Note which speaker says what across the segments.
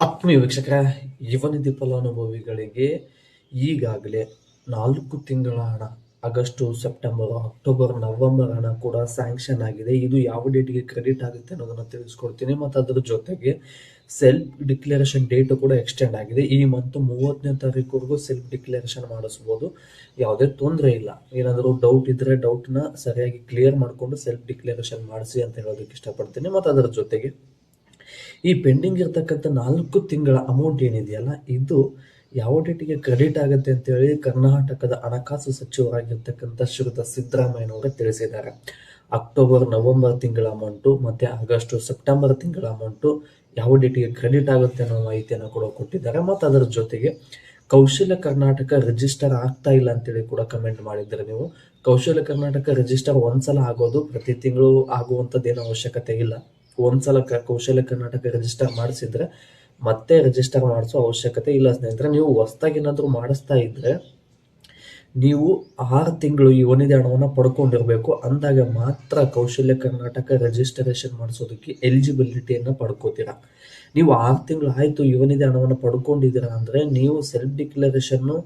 Speaker 1: ಆತ್ಮೀಯ ವೀಕ್ಷಕರ, ಯುವನಿಧಿ ಫಲಾನುಭವಿಗಳಿಗೆ ಈಗಾಗಲೇ 4 ತಿಂಗಳ ಹಣ ಆಗಸ್ಟ್, ಸೆಪ್ಟೆಂಬರ್, ಅಕ್ಟೋಬರ್, ನವೆಂಬರ್ ಹಣ ಕೂಡ ಸ್ಯಾಂಕ್ಷನ್ ಆಗಿದೆ. ಇದು ಯಾವ ಡೇಟ್ಗೆ ಕ್ರೆಡಿಟ್ ಆಗುತ್ತೆ ಅನ್ನೋದನ್ನ ತಿಳಿಸ್ಕೊಡ್ತೀನಿ. ಮತ್ತು ಅದರ ಜೊತೆಗೆ ಸೆಲ್ಫ್ ಡಿಕ್ಲರೇಷನ್ ಡೇಟ್ ಕೂಡ ಎಕ್ಸ್ಟೆಂಡ್ ಆಗಿದೆ. ಈ ಮಂತ್ 30ನೇ ತಾರೀಕುವರೆಗೂ ಸೆಲ್ಫ್ ಡಿಕ್ಲರೇಷನ್ ಮಾಡಿಸ್ಬೋದು. ಯಾವುದೇ ತೊಂದರೆ ಇಲ್ಲ. ಏನಾದರೂ ಡೌಟ್ ಇದ್ರೆ ಡೌಟ್ನ ಸರಿಯಾಗಿ ಕ್ಲಿಯರ್ ಮಾಡಿಕೊಂಡು ಸೆಲ್ಫ್ ಡಿಕ್ಲರೇಷನ್ ಮಾಡಿಸಿ ಅಂತ ಹೇಳೋದಕ್ಕೆ ಇಷ್ಟಪಡ್ತೀನಿ. ಮತ್ತು ಅದರ ಜೊತೆಗೆ ಈ ಪೆಂಡಿಂಗ್ ಇರ್ತಕ್ಕಂಥ 4 ತಿಂಗಳ ಅಮೌಂಟ್ ಏನಿದೆಯಲ್ಲ, ಇದು ಯಾವ ಡೇಟಿಗೆ ಕ್ರೆಡಿಟ್ ಆಗುತ್ತೆ ಅಂತೇಳಿ ಕರ್ನಾಟಕದ ಹಣಕಾಸು ಸಚಿವರಾಗಿರ್ತಕ್ಕಂಥ ಶ್ರೀಯುತ ಸಿದ್ದರಾಮಯ್ಯನವರು ತಿಳಿಸಿದ್ದಾರೆ. ಅಕ್ಟೋಬರ್, ನವೆಂಬರ್ ತಿಂಗಳ ಅಮೌಂಟು ಮತ್ತು ಆಗಸ್ಟ್, ಸೆಪ್ಟೆಂಬರ್ ತಿಂಗಳ ಅಮೌಂಟು ಯಾವ ಡೇಟಿಗೆ ಕ್ರೆಡಿಟ್ ಆಗುತ್ತೆ ಅನ್ನೋ ಮಾಹಿತಿಯನ್ನು ಕೂಡ ಕೊಟ್ಟಿದ್ದಾರೆ. ಮತ್ತು ಅದರ ಜೊತೆಗೆ ಕೌಶಲ್ಯ ಕರ್ನಾಟಕ ರಿಜಿಸ್ಟರ್ ಆಗ್ತಾ ಇಲ್ಲ ಅಂತೇಳಿ ಕೂಡ ಕಮೆಂಟ್ ಮಾಡಿದ್ರೆ ನೀವು. ಕೌಶಲ್ಯ ಕರ್ನಾಟಕ ರಿಜಿಸ್ಟರ್ ಒಂದ್ಸಲ ಆಗೋದು, ಪ್ರತಿ ತಿಂಗಳು ಆಗುವಂಥದ್ದೇನು ಅವಶ್ಯಕತೆ ಇಲ್ಲ. ಒಂದ್ಸಲ ಕೌಶಲ್ಯ ಕರ್ನಾಟಕ ರಿಜಿಸ್ಟರ್ ಮಾಡಿಸಿದ್ರೆ ಮತ್ತೆ ರಿಜಿಸ್ಟರ್ ಮಾಡಿಸೋ ಅವಶ್ಯಕತೆ ಇಲ್ಲ ಸ್ನೇಹಿತರೆ. ನೀವು ಹೊಸದಾಗಿ ಏನಾದರೂ ಮಾಡಿಸ್ತಾ ಇದ್ರೆ ನೀವು 6 ತಿಂಗಳು ಯುವನಿಧಿ ಹಣವನ್ನು ಪಡ್ಕೊಂಡಿರ್ಬೇಕು. ಅಂದಾಗ ಮಾತ್ರ ಕೌಶಲ್ಯ ಕರ್ನಾಟಕ ರಿಜಿಸ್ಟರೇಷನ್ ಮಾಡಿಸೋದಕ್ಕೆ ಎಲಿಜಿಬಿಲಿಟಿಯನ್ನು ಪಡ್ಕೋತೀರಾ. ನೀವು 6 ತಿಂಗಳು ಆಯಿತು ಯುವನಿಧಿ ಹಣವನ್ನು ಪಡ್ಕೊಂಡಿದ್ದೀರಾ ಅಂದರೆ ನೀವು ಸೆಲ್ಫ್ ಡಿಕ್ಲರೇಷನ್ನು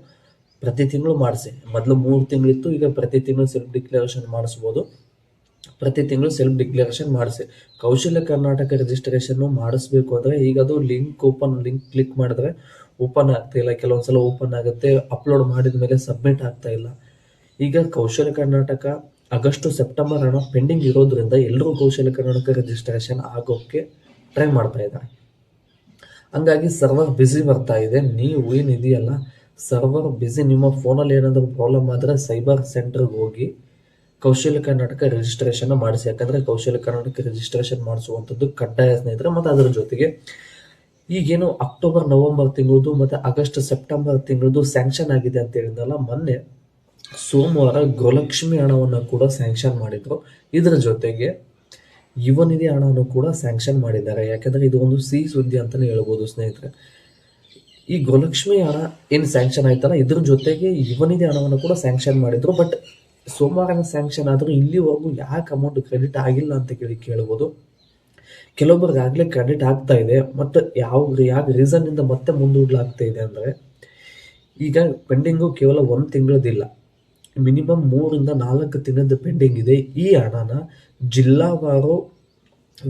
Speaker 1: ಪ್ರತಿ ತಿಂಗಳು ಮಾಡಿಸಿ. ಮೊದಲು 3 ತಿಂಗಳಿತ್ತು, ಈಗ ಪ್ರತಿ ತಿಂಗಳು ಸೆಲ್ಫ್ ಡಿಕ್ಲರೇಷನ್ ಮಾಡಿಸ್ಬೋದು. ಪ್ರತಿ ತಿಂಗಳು ಸೆಲ್ಫ್ ಡಿಕ್ಲರೇಷನ್ ಮಾಡಿಸಿ. ಕೌಶಲ್ಯ ಕರ್ನಾಟಕ ರಿಜಿಸ್ಟ್ರೇಷನ್ ಮಾಡಿಸ್ಬೇಕು ಅಂದರೆ ಈಗ ಅದು ಲಿಂಕ್ ಕ್ಲಿಕ್ ಮಾಡಿದ್ರೆ ಓಪನ್ ಆಗ್ತಾ ಇಲ್ಲ. ಕೆಲವೊಂದ್ಸಲ ಓಪನ್ ಆಗುತ್ತೆ, ಅಪ್ಲೋಡ್ ಮಾಡಿದ ಮೇಲೆ ಸಬ್ಮಿಟ್ ಆಗ್ತಾ ಇಲ್ಲ. ಈಗ ಕೌಶಲ್ಯ ಕರ್ನಾಟಕ ಆಗಸ್ಟ್, ಸೆಪ್ಟೆಂಬರ್ ಹಣ ಪೆಂಡಿಂಗ್ ಇರೋದ್ರಿಂದ ಎಲ್ಲರೂ ಕೌಶಲ್ಯ ಕರ್ನಾಟಕ ರಿಜಿಸ್ಟ್ರೇಷನ್ ಆಗೋಕ್ಕೆ ಟ್ರೈ ಮಾಡ್ತಾ ಇದ್ದಾರೆ. ಹಂಗಾಗಿ ಸರ್ವರ್ ಬ್ಯುಸಿ ಬರ್ತಾ ಇದೆ. ನೀವು ಏನಿದೆಯಲ್ಲ, ಸರ್ವರ್ ಬ್ಯುಸಿ, ನಿಮ್ಮ ಫೋನಲ್ಲಿ ಏನಾದರೂ ಪ್ರಾಬ್ಲಮ್ ಆದರೆ ಸೈಬರ್ ಸೆಂಟರ್ಗೆ ಹೋಗಿ ಕೌಶಲ್ಯ ಕರ್ನಾಟಕ ರಿಜಿಸ್ಟ್ರೇಷನ್ ಮಾಡಿಸಿ. ಯಾಕಂದರೆ ಕೌಶಲ್ಯ ಕರ್ನಾಟಕ ರಿಜಿಸ್ಟ್ರೇಷನ್ ಮಾಡಿಸುವಂಥದ್ದು ಕಡ್ಡಾಯ ಸ್ನೇಹಿತರೆ. ಮತ್ತು ಅದರ ಜೊತೆಗೆ ಈಗೇನು ಅಕ್ಟೋಬರ್, ನವೆಂಬರ್ ತಿಂಗಳದು ಮತ್ತು ಆಗಸ್ಟ್, ಸೆಪ್ಟೆಂಬರ್ ತಿಂಗಳದು ಸ್ಯಾಂಕ್ಷನ್ ಆಗಿದೆ ಅಂತ ಹೇಳಿದ್ನಲ್ಲ, ಮೊನ್ನೆ ಸೋಮವಾರ ಗೃಹಲಕ್ಷ್ಮಿ ಹಣವನ್ನು ಕೂಡ ಸ್ಯಾಂಕ್ಷನ್ ಮಾಡಿದ್ರು. ಇದರ ಜೊತೆಗೆ ಯುವನಿಧಿ ಹಣವನ್ನು ಕೂಡ ಸ್ಯಾಂಕ್ಷನ್ ಮಾಡಿದ್ದಾರೆ. ಯಾಕಂದರೆ ಇದು ಒಂದು ಸಿಹಿ ಸುದ್ದಿ ಅಂತಲೇ ಹೇಳ್ಬೋದು ಸ್ನೇಹಿತರೆ. ಈ ಗೃಹಲಕ್ಷ್ಮಿ ಹಣ ಏನು ಸ್ಯಾಂಕ್ಷನ್ ಆಯ್ತಲ್ಲ, ಇದ್ರ ಜೊತೆಗೆ ಯುವನಿಧಿ ಹಣವನ್ನು ಕೂಡ ಸ್ಯಾಂಕ್ಷನ್ ಮಾಡಿದ್ರು. ಬಟ್ ಸೋಮವಾರ ಸ್ಯಾಂಕ್ಷನ್ ಆದರೂ ಇಲ್ಲಿವರೆಗೂ ಯಾಕೆ ಅಮೌಂಟ್ ಕ್ರೆಡಿಟ್ ಆಗಿಲ್ಲ ಅಂತ ಕೇಳ್ಬೋದು. ಕೆಲವೊಬ್ಬರಿಗೆ ಆಗಲೇ ಕ್ರೆಡಿಟ್ ಆಗ್ತಾ ಇದೆ. ಮತ್ತು ಯಾವ ರೀಸನ್ನಿಂದ ಮತ್ತೆ ಮುಂದೂಡಲಾಗ್ತಾ ಇದೆ ಅಂದರೆ, ಈಗ ಪೆಂಡಿಂಗು ಕೇವಲ 1 ತಿಂಗಳದಿಲ್ಲ, ಮಿನಿಮಮ್ 3 ರಿಂದ 4 ತಿಂಗಳದ್ದು ಪೆಂಡಿಂಗ್ ಇದೆ. ಈ ಹಣನ ಜಿಲ್ಲಾವಾರು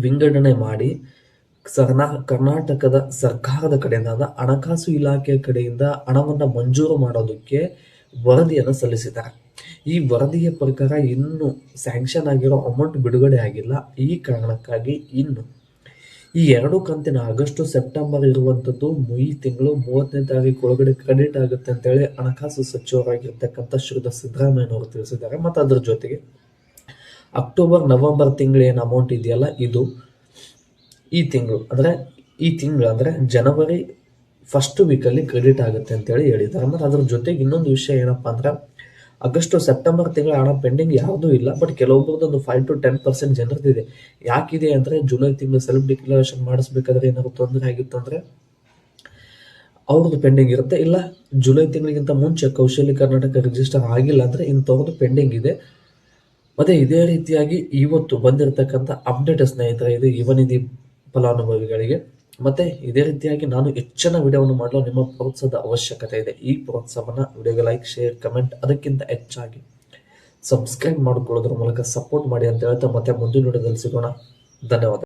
Speaker 1: ವಿಂಗಡಣೆ ಮಾಡಿ ಕರ್ನಾಟಕದ ಸರ್ಕಾರದ ಕಡೆಯಿಂದ, ಹಣಕಾಸು ಇಲಾಖೆಯ ಕಡೆಯಿಂದ ಹಣವನ್ನು ಮಂಜೂರು ಮಾಡೋದಕ್ಕೆ ವರದಿಯನ್ನು ಸಲ್ಲಿಸಿದ್ದಾರೆ. ಈ ವರದಿಯ ಪ್ರಕಾರ ಇನ್ನು ಸ್ಯಾಂಕ್ಷನ್ ಆಗಿರೋ ಅಮೌಂಟ್ ಬಿಡುಗಡೆ ಆಗಿಲ್ಲ. ಈ ಕಾರಣಕ್ಕಾಗಿ ಇನ್ನು ಈ 2 ಕಂತಿನ ಆಗಸ್ಟ್, ಸೆಪ್ಟೆಂಬರ್ ಇರುವಂಥದ್ದು ಈ ತಿಂಗಳು 30ನೇ ತಾರೀಕು ಒಳಗಡೆ ಕ್ರೆಡಿಟ್ ಆಗುತ್ತೆ ಅಂತೇಳಿ ಹಣಕಾಸು ಸಚಿವರಾಗಿರ್ತಕ್ಕಂಥ ಶ್ರೀಯುತ ಸಿದ್ದರಾಮಯ್ಯನವರು ತಿಳಿಸಿದ್ದಾರೆ. ಮತ್ತು ಅದರ ಜೊತೆಗೆ ಅಕ್ಟೋಬರ್, ನವೆಂಬರ್ ತಿಂಗಳು ಏನು ಅಮೌಂಟ್ ಇದೆಯಲ್ಲ, ಇದು ಈ ತಿಂಗಳು ಅಂದರೆ ಜನವರಿ ಫಸ್ಟ್ ವೀಕಲ್ಲಿ ಕ್ರೆಡಿಟ್ ಆಗುತ್ತೆ ಅಂತೇಳಿ ಹೇಳಿದ್ದಾರೆ. ಮತ್ತು ಅದರ ಜೊತೆಗೆ ಇನ್ನೊಂದು ವಿಷಯ ಏನಪ್ಪ ಅಂದ್ರೆ, ಆಗಸ್ಟ್, ಸೆಪ್ಟೆಂಬರ್ ತಿಂಗಳ ಹಣ ಪೆಂಡಿಂಗ್ ಯಾವುದೂ ಇಲ್ಲ. But ಕೆಲವೊಬ್ಬರದೊಂದು 5 to 10% ಜನರದಿದೆ. ಯಾಕಿದೆ ಅಂದರೆ, ಜುಲೈ ತಿಂಗಳು ಸೆಲ್ಫ್ ಡಿಕ್ಲರೇಷನ್ ಮಾಡಿಸ್ಬೇಕಾದ್ರೆ ಏನಾದ್ರು ತೊಂದರೆ ಆಗಿತ್ತು ಅಂದರೆ ಅವ್ರದ್ದು ಪೆಂಡಿಂಗ್ ಇರುತ್ತೆ. ಇಲ್ಲ ಜುಲೈ ತಿಂಗಳಿಗಿಂತ ಮುಂಚೆ ಕೌಶಲ್ಯ ಕರ್ನಾಟಕ ರಿಜಿಸ್ಟರ್ ಆಗಿಲ್ಲ ಅಂದರೆ ಇಂಥವ್ರದ್ದು ಪೆಂಡಿಂಗ್ ಇದೆ. ಮತ್ತು ಇದೇ ರೀತಿಯಾಗಿ ಇವತ್ತು ಬಂದಿರತಕ್ಕಂಥ ಅಪ್ಡೇಟ್ ಸ್ನೇಹಿತರೆ, ಇದು ಯುವನಿಧಿ ಫಲಾನುಭವಿಗಳಿಗೆ. ಮತ್ತು ಇದೇ ರೀತಿಯಾಗಿ ನಾನು ಹೆಚ್ಚಿನ ವಿಡಿಯೋವನ್ನು ಮಾಡಲು ನಿಮ್ಮ ಪ್ರೋತ್ಸಾಹದ ಅವಶ್ಯಕತೆ ಇದೆ. ಈ ಪ್ರೋತ್ಸಾಹವನ್ನು ವಿಡಿಯೋಗೆ ಲೈಕ್, ಶೇರ್, ಕಮೆಂಟ್, ಅದಕ್ಕಿಂತ ಹೆಚ್ಚಾಗಿ ಸಬ್ಸ್ಕ್ರೈಬ್ ಮಾಡಿಕೊಳ್ಳೋದ್ರ ಮೂಲಕ ಸಪೋರ್ಟ್ ಮಾಡಿ ಅಂತ ಹೇಳ್ತಾ ಮತ್ತೆ ಮುಂದಿನ ವಿಡಿಯೋದಲ್ಲಿ ಸಿಗೋಣ. ಧನ್ಯವಾದ.